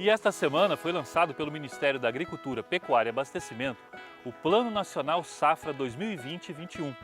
E esta semana foi lançado pelo Ministério da Agricultura, Pecuária e Abastecimento o Plano Nacional Safra 2020-21.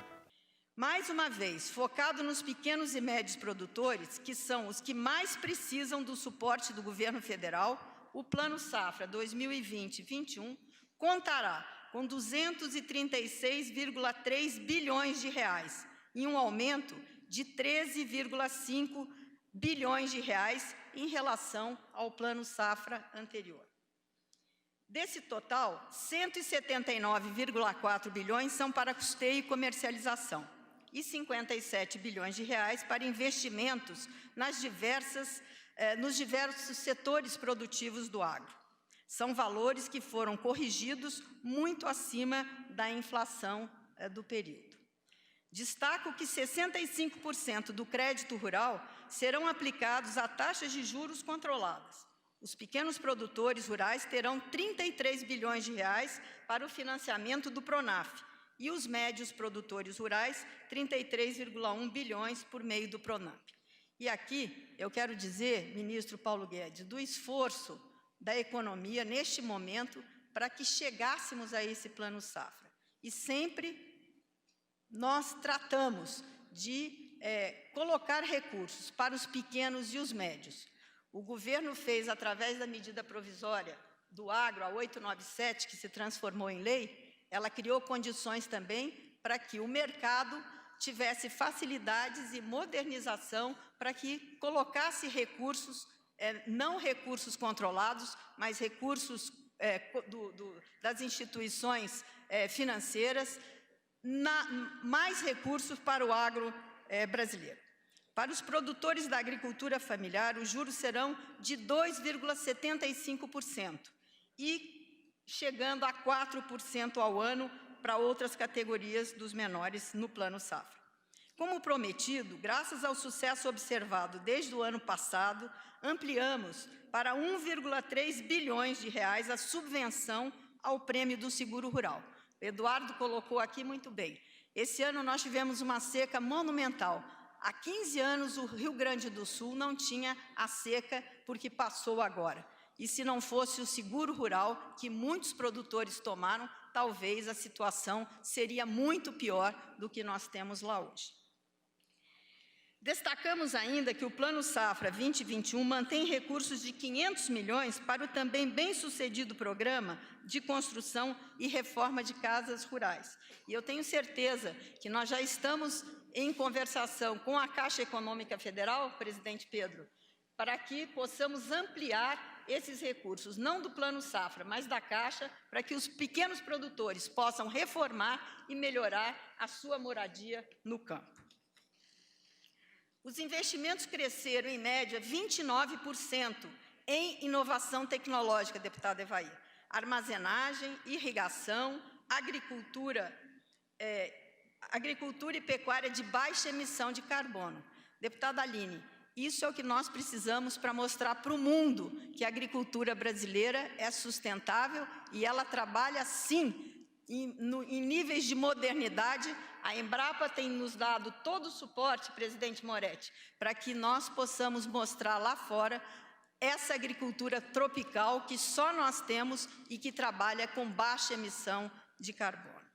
Mais uma vez, focado nos pequenos e médios produtores, que são os que mais precisam do suporte do governo federal, o Plano Safra 2020-21 contará com 236,3 bilhões de reais e um aumento de 13,5 bilhões de reais em relação ao Plano Safra anterior. Desse total, 179,4 bilhões são para custeio e comercialização e 57 bilhões de reais para investimentos nos diversos setores produtivos do agro. São valores que foram corrigidos muito acima da inflação do período. Destaco que 65% do crédito rural serão aplicados a taxas de juros controladas. Os pequenos produtores rurais terão 33 bilhões de reais para o financiamento do PRONAF e os médios produtores rurais 33,1 bilhões por meio do PRONAF. E aqui eu quero dizer, ministro Paulo Guedes, do esforço da economia neste momento para que chegássemos a esse Plano Safra. E sempre nós tratamos de colocar recursos para os pequenos e os médios. O governo fez, através da medida provisória do agro, a 897, que se transformou em lei, ela criou condições também para que o mercado tivesse facilidades e modernização para que colocasse recursos, não recursos controlados, mas recursos das instituições financeiras, mais recursos para o agro brasileiro. Para os produtores da agricultura familiar, os juros serão de 2,75% e chegando a 4% ao ano para outras categorias dos menores no Plano Safra. Como prometido, graças ao sucesso observado desde o ano passado, ampliamos para 1,3 bilhões de reais a subvenção ao prêmio do seguro rural. O Eduardo colocou aqui muito bem. Esse ano nós tivemos uma seca monumental. Há 15 anos o Rio Grande do Sul não tinha a seca porque passou agora. E se não fosse o seguro rural que muitos produtores tomaram, talvez a situação seria muito pior do que nós temos lá hoje. Destacamos ainda que o Plano Safra 2021 mantém recursos de 500 milhões para o também bem-sucedido programa de construção e reforma de casas rurais. E eu tenho certeza que nós já estamos em conversação com a Caixa Econômica Federal, presidente Pedro, para que possamos ampliar esses recursos, não do Plano Safra, mas da Caixa, para que os pequenos produtores possam reformar e melhorar a sua moradia no campo. Os investimentos cresceram, em média, 29% em inovação tecnológica, deputada Evaí. Armazenagem, irrigação, agricultura e pecuária de baixa emissão de carbono. Deputada Aline, isso é o que nós precisamos para mostrar para o mundo que a agricultura brasileira é sustentável e ela trabalha, sim, em níveis de modernidade. A Embrapa tem nos dado todo o suporte, presidente Moretti, para que nós possamos mostrar lá fora essa agricultura tropical que só nós temos e que trabalha com baixa emissão de carbono.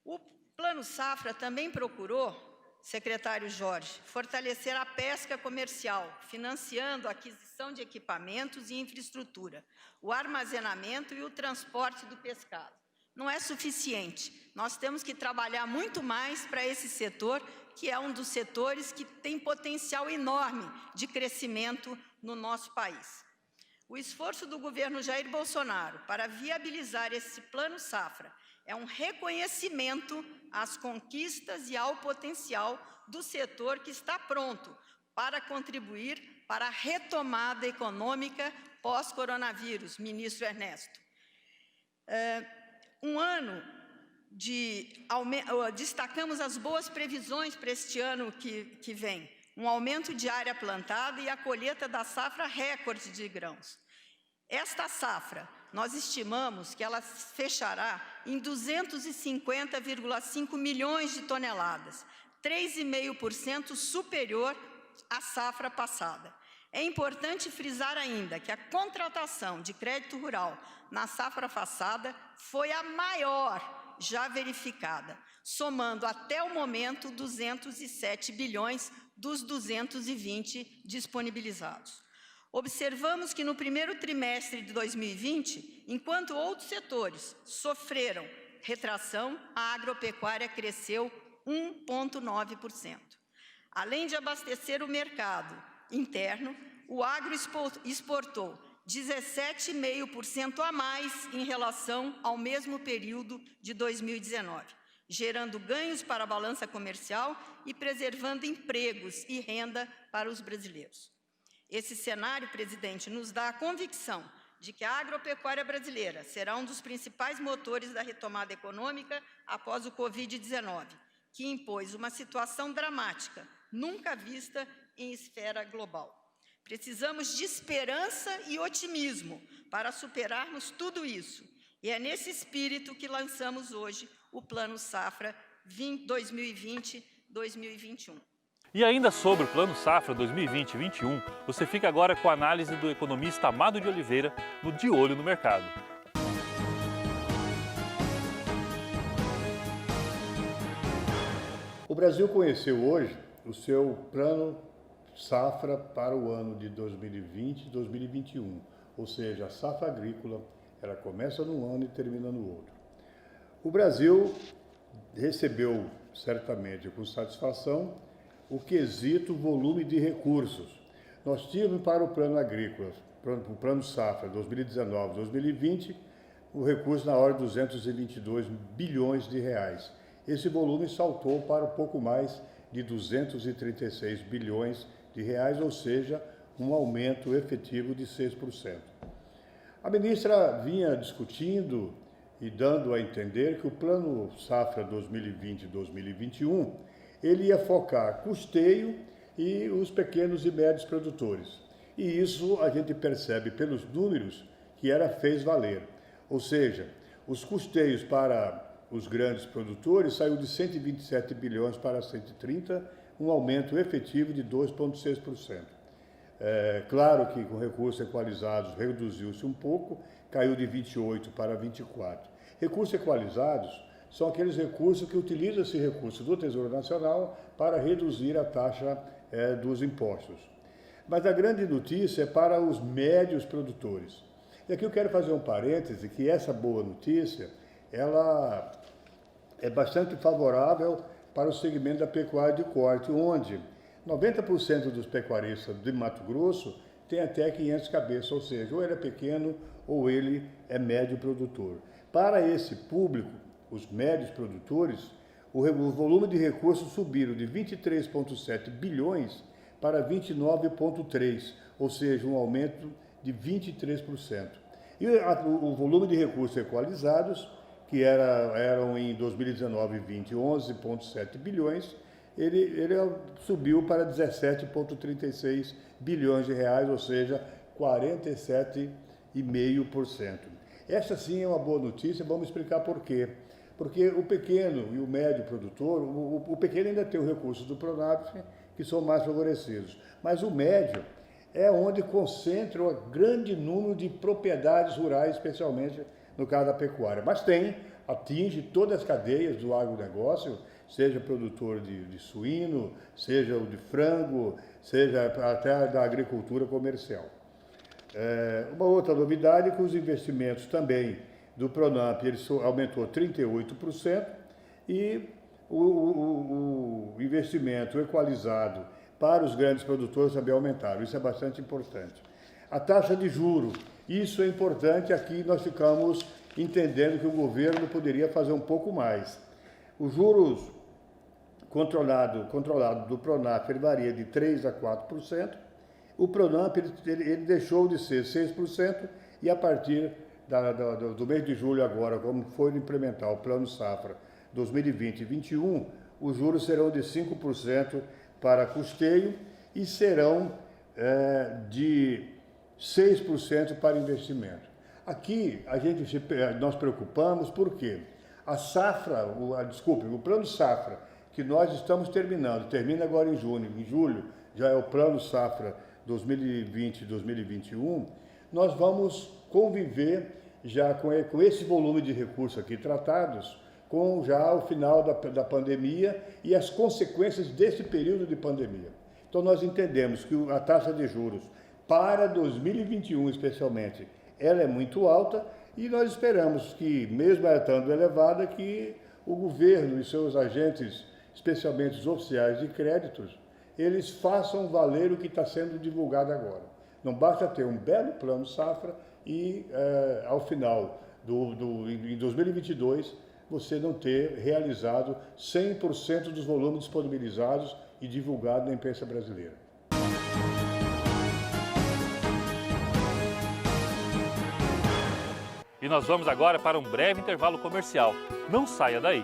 O Plano Safra também procurou, secretário Jorge, fortalecer a pesca comercial, financiando a aquisição de equipamentos e infraestrutura, o armazenamento e o transporte do pescado. Não é suficiente. Nós temos que trabalhar muito mais para esse setor, que é um dos setores que tem potencial enorme de crescimento no nosso país. O esforço do governo Jair Bolsonaro para viabilizar esse Plano Safra é um reconhecimento às conquistas e ao potencial do setor que está pronto para contribuir para a retomada econômica pós-coronavírus, ministro Ernesto. Destacamos as boas previsões para este ano que vem, um aumento de área plantada e a colheita da safra recorde de grãos. Esta safra, nós estimamos que ela fechará em 250,5 milhões de toneladas, 3,5% superior à safra passada. É importante frisar ainda que a contratação de crédito rural na safra passada foi a maior já verificada, somando até o momento 207 bilhões dos 220 disponibilizados. Observamos que no primeiro trimestre de 2020, enquanto outros setores sofreram retração, a agropecuária cresceu 1,9%. Além de abastecer o mercado interno, o agro exportou 17,5% a mais em relação ao mesmo período de 2019, gerando ganhos para a balança comercial e preservando empregos e renda para os brasileiros. Esse cenário, presidente, nos dá a convicção de que a agropecuária brasileira será um dos principais motores da retomada econômica após o Covid-19, que impôs uma situação dramática, nunca vista em esfera global. Precisamos de esperança e otimismo para superarmos tudo isso. E é nesse espírito que lançamos hoje o Plano Safra 2020-2021. E ainda sobre o Plano Safra 2020-21, você fica agora com a análise do economista Amado de Oliveira no De Olho no Mercado. O Brasil conheceu hoje o seu Plano Safra para o ano de 2020 e 2021, ou seja, a safra agrícola, ela começa num ano e termina no outro. O Brasil recebeu, certamente com satisfação, o quesito volume de recursos. Nós tínhamos para o Plano Agrícola, o Plano Safra 2019-2020, o recurso na ordem de 222 bilhões de reais. Esse volume saltou para um pouco mais de 236 bilhões de reais, ou seja, um aumento efetivo de 6%. A ministra vinha discutindo e dando a entender que o Plano Safra 2020-2021 ele ia focar custeio e os pequenos e médios produtores. E isso a gente percebe pelos números que fez valer. Ou seja, os custeios para os grandes produtores saiu de 127 bilhões para 130, um aumento efetivo de 2,6%. Claro que com recursos equalizados reduziu-se um pouco, caiu de 28 para 24. Recursos equalizados são aqueles recursos que utilizam esse recurso do Tesouro Nacional para reduzir a taxa dos impostos. Mas a grande notícia é para os médios produtores. E aqui eu quero fazer um parêntese, que essa boa notícia, ela é bastante favorável para o segmento da pecuária de corte, onde 90% dos pecuaristas de Mato Grosso tem até 500 cabeças, ou seja, ou ele é pequeno ou ele é médio produtor. Para esse público, os médios produtores, o volume de recursos subiram de 23,7 bilhões para 29,3, ou seja, um aumento de 23%. E o volume de recursos equalizados, que eram em 2019 e 20, 11,7 bilhões, ele subiu para 17,36 bilhões de reais, ou seja, 47,5%. Essa sim é uma boa notícia, vamos explicar por quê. Porque o pequeno e o médio produtor, o pequeno ainda tem os recursos do Pronaf, que são mais favorecidos, mas o médio é onde concentra o grande número de propriedades rurais, especialmente no caso da pecuária. Mas atinge todas as cadeias do agronegócio, seja produtor de suíno, seja o de frango, seja até da agricultura comercial. Uma outra novidade é que os investimentos também do Pronamp ele aumentou 38% e o investimento equalizado para os grandes produtores também aumentaram. Isso é bastante importante. A taxa de juros, isso é importante, aqui nós ficamos entendendo que o governo poderia fazer um pouco mais. Os juros controlado do Pronaf ele varia de 3% a 4%. O Pronamp ele deixou de ser 6% e a partir do mês de julho agora, como foi implementar o Plano Safra 2020 e 2021, os juros serão de 5% para custeio e serão de 6% para investimento. Aqui nós preocupamos porque o Plano Safra que nós estamos terminando, termina agora em junho, em julho já é o Plano Safra 2020 e 2021, nós vamos conviver já com esse volume de recursos aqui tratados, com já o final da pandemia e as consequências desse período de pandemia. Então nós entendemos que a taxa de juros para 2021 especialmente, ela é muito alta e nós esperamos que, mesmo ela estando elevada, que o governo e seus agentes, especialmente os oficiais de créditos, eles façam valer o que está sendo divulgado agora. Não basta ter um belo plano safra e, ao final, em 2022, você não ter realizado 100% dos volumes disponibilizados e divulgados na imprensa brasileira. E nós vamos agora para um breve intervalo comercial. Não saia daí!